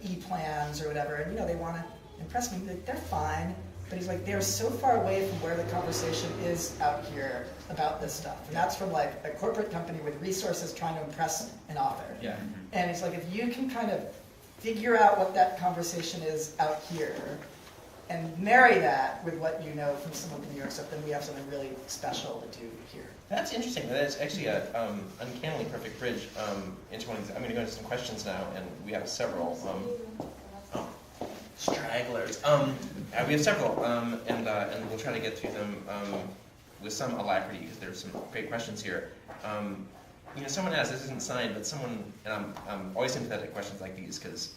S5: e-plans or whatever, and they want to impress me. They're fine, but he's like, they're so far away from where the conversation is out here about this stuff. And that's from like a corporate company with resources trying to impress an author.
S2: Yeah.
S5: And he's like, if you can kind of figure out what that conversation is out here and marry that with what you know from some of the New York stuff, then we have something really special to do here.
S2: That's interesting. That's actually an uncannily perfect bridge into one of these. I'm going to go into some questions now, and we have several. Stragglers. We have several, and we'll try to get through them with some alacrity because there's some great questions here. Someone asked, this isn't signed, but someone, and I'm always sympathetic to questions like these because,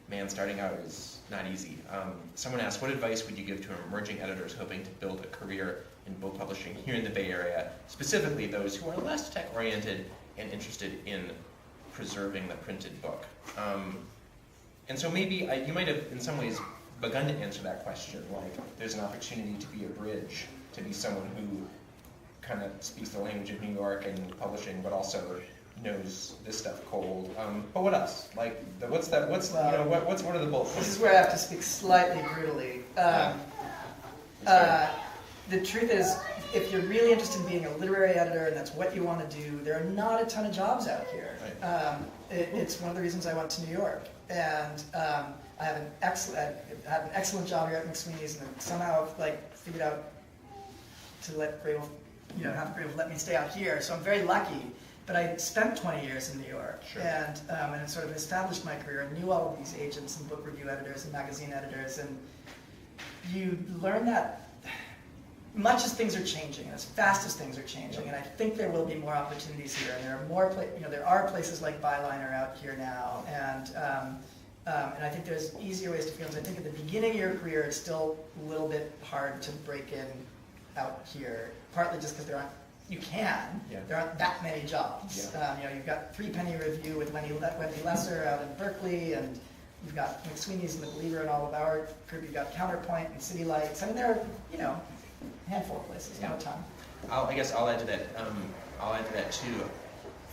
S2: man, starting out is not easy. Someone asked, what advice would you give to emerging editors hoping to build a career in book publishing here in the Bay Area, specifically those who are less tech-oriented and interested in preserving the printed book? And so maybe you might have, in some ways, begun to answer that question, like there's an opportunity to be a bridge, to be someone who kind of speaks the language of New York and publishing, but also knows this stuff cold. But what else? Like, what are the bullet points?
S5: This is where I have to speak slightly brutally. The truth is, if you're really interested in being a literary editor and that's what you want to do, there are not a ton of jobs out here.
S2: Right.
S5: It's one of the reasons I went to New York. And I had an excellent job here at McSweeney's, and somehow figured out to let Grey Wolf, have Grey Wolf let me stay out here. So I'm very lucky. But I spent 20 years in New York,
S2: Sure.
S5: and it sort of established my career and knew all of these agents and book review editors and magazine editors, and you learn that much as things are changing, and as fast as things are changing, and I think there will be more opportunities here, and there are more, there are places like Byliner out here now, and I think there's easier ways to feel. I think at the beginning of your career, it's still a little bit hard to break in out here, partly just because there aren't that many jobs.
S2: Yeah.
S5: You've got Three Penny Review with Wendy Lesser out in Berkeley, and you've got McSweeney's and The Believer and all of our group. You've got Counterpoint and City Lights. I mean, there are, a handful of places, no time.
S2: I guess I'll add to that. I'll add to that too,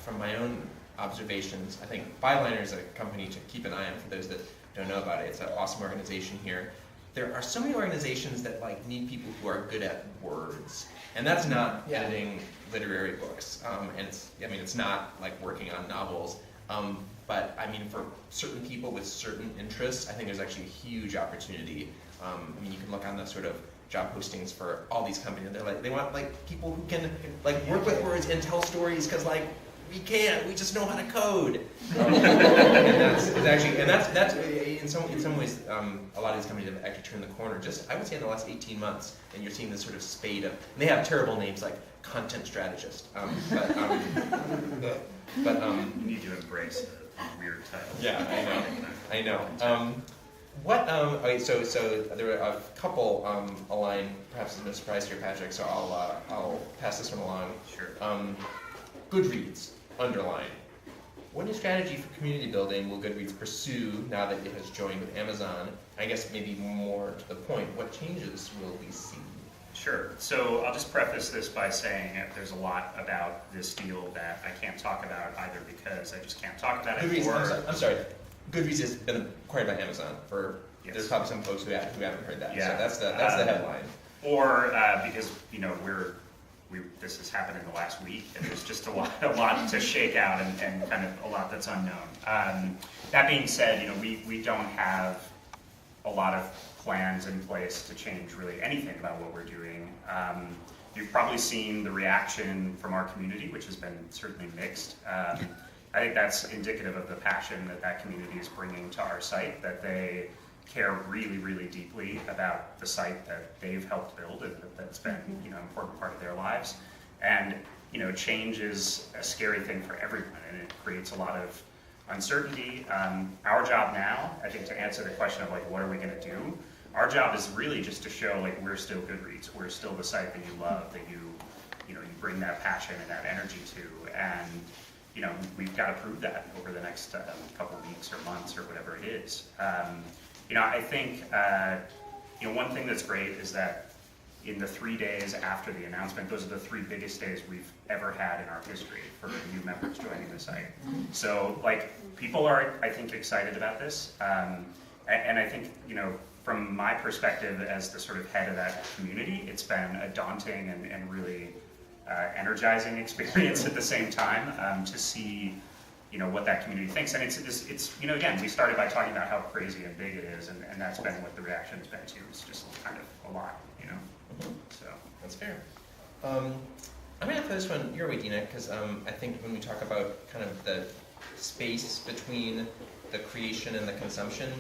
S2: from my own observations. I think Byliner is a company to keep an eye on for those that don't know about it. It's an awesome organization here. There are so many organizations that need people who are good at words, and that's not editing literary books. And it's not like working on novels. But I mean, for certain people with certain interests, I think there's actually a huge opportunity. You can look on the sort of job postings for all these companies, and they want people who can work with words and tell stories because we can't. We just know how to code. And that's in some ways a lot of these companies have actually turned the corner. Just I would say in the last 18 months, and you're seeing this sort of spate of. And they have terrible names like content strategist,
S4: you need to embrace the weird title.
S2: Yeah, I know. Okay, so there were a couple aligned, perhaps it's no surprise to you, Patrick, so I'll pass this one along.
S4: Sure.
S2: Goodreads, underline. What new strategy for community building will Goodreads pursue now that it has joined with Amazon? I guess maybe more to the point, what changes will we see?
S4: Sure. So I'll just preface this by saying that there's a lot about this deal that I can't talk about either because I just can't talk about it.
S2: Goodreads, I'm sorry. Goodreads has been acquired by Amazon.
S4: Yes.
S2: There's probably some folks who haven't heard that.
S4: Yeah.
S2: So that's the headline.
S4: Or because this has happened in the last week, and there's just a lot to shake out and kind of a lot that's unknown. That being said, we don't have a lot of plans in place to change really anything about what we're doing. You've probably seen the reaction from our community, which has been certainly mixed. I think that's indicative of the passion that community is bringing to our site, that they care really, really deeply about the site that they've helped build and that's been an important part of their lives. And change is a scary thing for everyone, and it creates a lot of uncertainty. Our job now, I think, to answer the question of what are we going to do, our job is really just to show we're still Goodreads, we're still the site that you love, that you bring that passion and that energy to, and we've got to prove that over the next couple of weeks or months or whatever it is. I think one thing that's great is that in the 3 days after the announcement, those are the 3 biggest days we've ever had in our history for new members joining the site. So people are, I think, excited about this, and I think from my perspective as the sort of head of that community, it's been a daunting and really energizing experience at the same time to see what that community thinks. And it's again, we started by talking about how crazy and big it is, and that's been what the reaction has been too. It's just kind of a lot, So
S2: that's fair. I'm gonna throw this one your way, Dina, because I think when we talk about kind of the space between the creation and the consumption,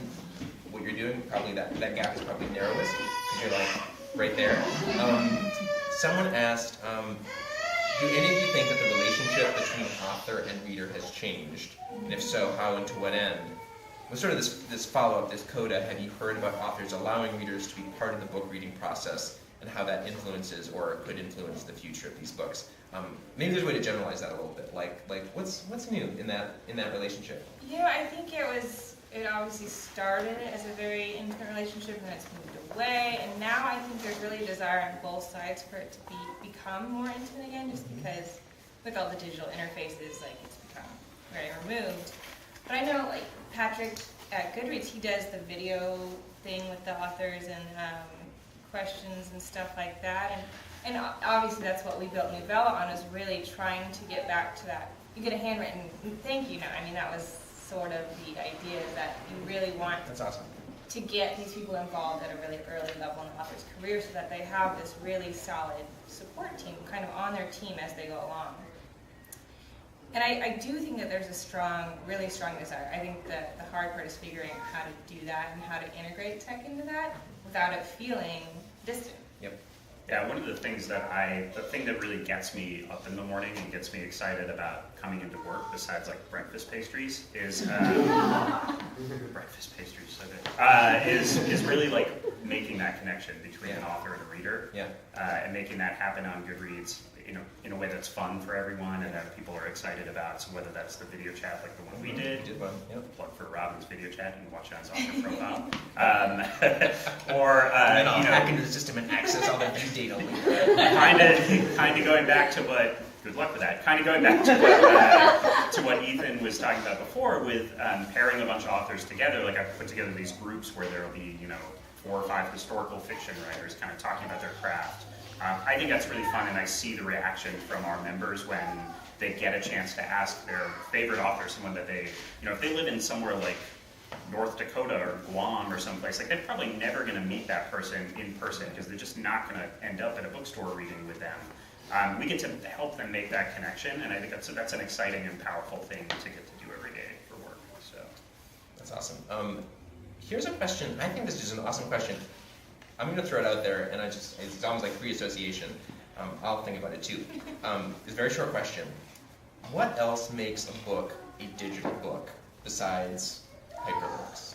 S2: what you're doing, probably that gap is probably narrowest, because you're right there. Someone asked, do any of you think that the relationship between author and reader has changed? And if so, how and to what end? With sort of this follow-up, this coda, have you heard about authors allowing readers to be part of the book reading process and how that influences or could influence the future of these books? Maybe there's a way to generalize that a little bit. What's new in that relationship?
S3: I think it obviously started as a very intimate relationship, and it's moved away, and now I think there's really a desire on both sides for it to become more intimate again, just because with all the digital interfaces, it's become very removed. But I know, Patrick at Goodreads, he does the video thing with the authors and questions and stuff like that, and obviously that's what we built Novella on, is really trying to get back to that. You get a handwritten thank you note. I mean, that was sort of the idea, that you really want
S2: That's awesome.
S3: to get these people involved at a really early level in the author's career, so that they have this really solid support team kind of on their team as they go along. And I do think that there's a really strong desire. I think that the hard part is figuring out how to do that and how to integrate tech into that without it feeling distant.
S2: Yep.
S4: Yeah, one of the things the thing that really gets me up in the morning and gets me excited about coming into work, besides breakfast pastries, is breakfast pastries, so good. Is really making that connection between an author and a reader, and making that happen on Goodreads, in a way that's fun for everyone and that people are excited about. So whether that's the video chat like the one we did,
S2: one,
S4: plug for Robin's video chat, you can watch it on his author profile, or
S2: and then I'll hack into the system and access all the view data later.
S4: kind of going back to what. Good luck with that. Kind of going back to what Ethan was talking about before, with pairing a bunch of authors together. I've put together these groups where there'll be 4 or 5 historical fiction writers kind of talking about their craft. I think that's really fun, and I see the reaction from our members when they get a chance to ask their favorite author, someone that they, if they live in somewhere like North Dakota or Guam or someplace, they're probably never going to meet that person in person because they're just not going to end up at a bookstore reading with them. We get to help them make that connection, and I think that's an exciting and powerful thing to get to do every day for work. So
S2: that's awesome. Here's a question. I think this is an awesome question. I'm going to throw it out there, and it's almost like free association. I'll think about it too. It's a very short question. What else makes a book a digital book besides hyperlinks?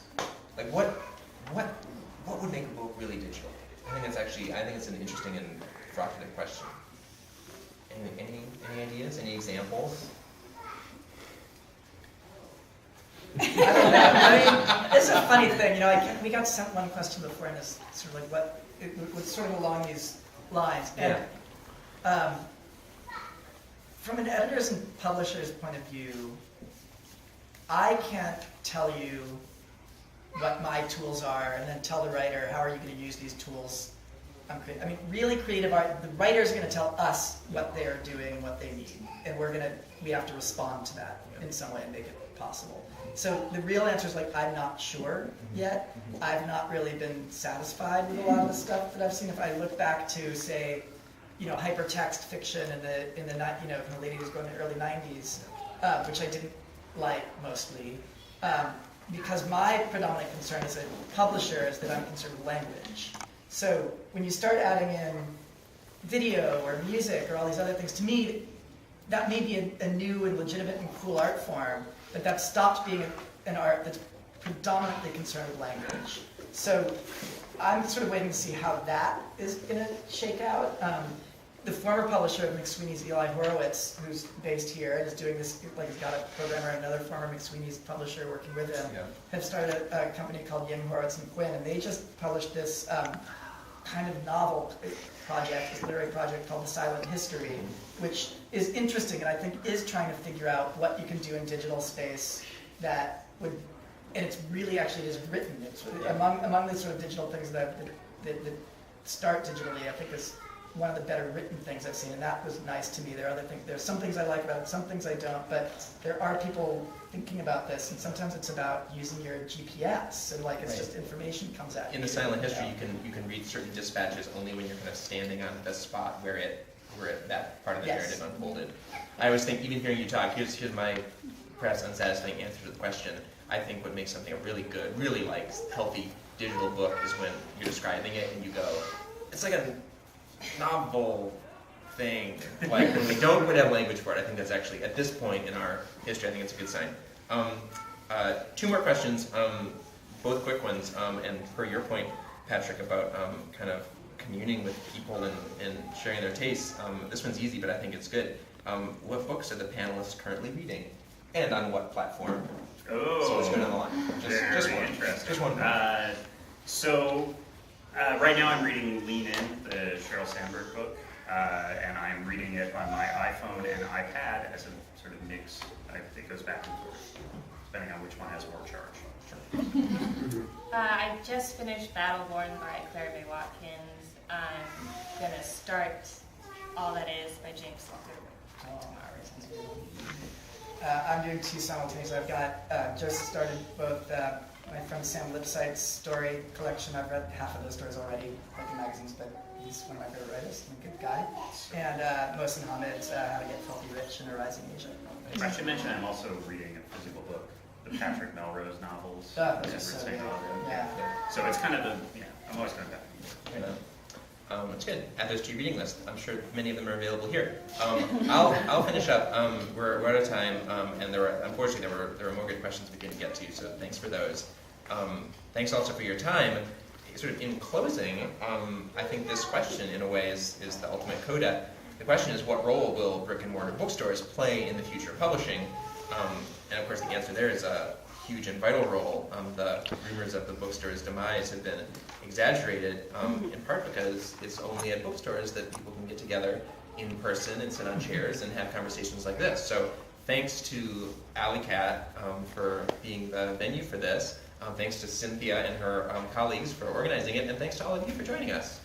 S2: what would make a book really digital? I think it's an interesting and provocative question. Any ideas? Any examples?
S5: I don't know. I mean, it's a funny thing, you know. We got sent one question before, and it's sort of like it was sort of along these lines. And from an editor's and publisher's point of view, I can't tell you what my tools are, and then tell the writer how are you going to use these tools. I mean, really creative art. The writer's going to tell us what they are doing and what they need, and we have to respond to that in some way and make it possible. So the real answer is like, I'm not sure yet. I've not really been satisfied with a lot of the stuff that I've seen. If I look back to, say, you know, hypertext fiction in the from the late 80s going to the early 90s, which I didn't like mostly, because my predominant concern as a publisher is that I'm concerned with language. So when you start adding in video or music or all these other things, to me, that may be a new and legitimate and cool art form, but that stopped being an art that's predominantly concerned with language. So I'm sort of waiting to see how that is going to shake out. The former publisher of McSweeney's, Eli Horowitz, who's based here and is doing this, like he's got a programmer, another former McSweeney's publisher working with him, have started a company called Young, Horowitz and Quinn, and they just published this kind of novel project, this literary project called The Silent History, which is interesting and I think is trying to figure out what you can do in digital space that would, and it's really actually is written. It's among the sort of digital things that start digitally, I think is one of the better written things I've seen, and that was nice to me. There are other things. There's some things I like about it, some things I don't, but there are people thinking about this, and sometimes it's about using your GPS, and like it's just information comes at you.
S2: In The Silent History, you can read certain dispatches only when you're kind of standing on the spot where that part of the narrative unfolded. I always think, even hearing you talk, here's my perhaps unsatisfying answer to the question. I think what makes something a really good, really like healthy digital book is when you're describing it and you go, it's like a novel thing. Like when we don't quite have language for it, I think that's actually, at this point in our history, I think it's a good sign. Two more questions, both quick ones, and per your point, Patrick, about kind of communing with people and sharing their tastes. This one's easy, but I think it's good. What books are the panelists currently reading, and on what platform?
S4: Oh,
S2: so let's go down the line. Just one.
S4: Interesting.
S2: Just one.
S4: Right now I'm reading Lean In, the Sheryl Sandberg book, and I'm reading it on my iPhone and iPad as a sort of mix. It goes back and forth, depending on which one has more charge.
S3: I just finished Battleborn by Claire May Watkins. I'm going to start All That Is by James Salter tomorrow.
S5: I'm doing two simultaneously. I've got just started both my friend Sam Lipsyte's story collection. I've read half of those stories already, like in magazines, but he's one of my favorite writers and a good guy. And Mohsin Hamid's How to Get Filthy Rich in a Rising Asia.
S4: I should mention I'm also reading a physical book, the Patrick Melrose novels.
S5: Those are so good. Yeah.
S4: So it's kind of I'm always going back.
S2: It's good. Add those to your reading list. I'm sure many of them are available here. I'll finish up. We're out of time, and unfortunately there were more good questions we didn't get to. So thanks for those. Thanks also for your time. Sort of in closing, I think this question in a way is the ultimate coda. The question is, what role will brick and mortar bookstores play in the future of publishing? And of course, the answer there is a huge and vital role. The rumors of the bookstore's demise have been exaggerated, in part because it's only at bookstores that people can get together in person and sit on chairs and have conversations like this. So thanks to Alley Cat for being the venue for this. Thanks to Cynthia and her colleagues for organizing it, and thanks to all of you for joining us.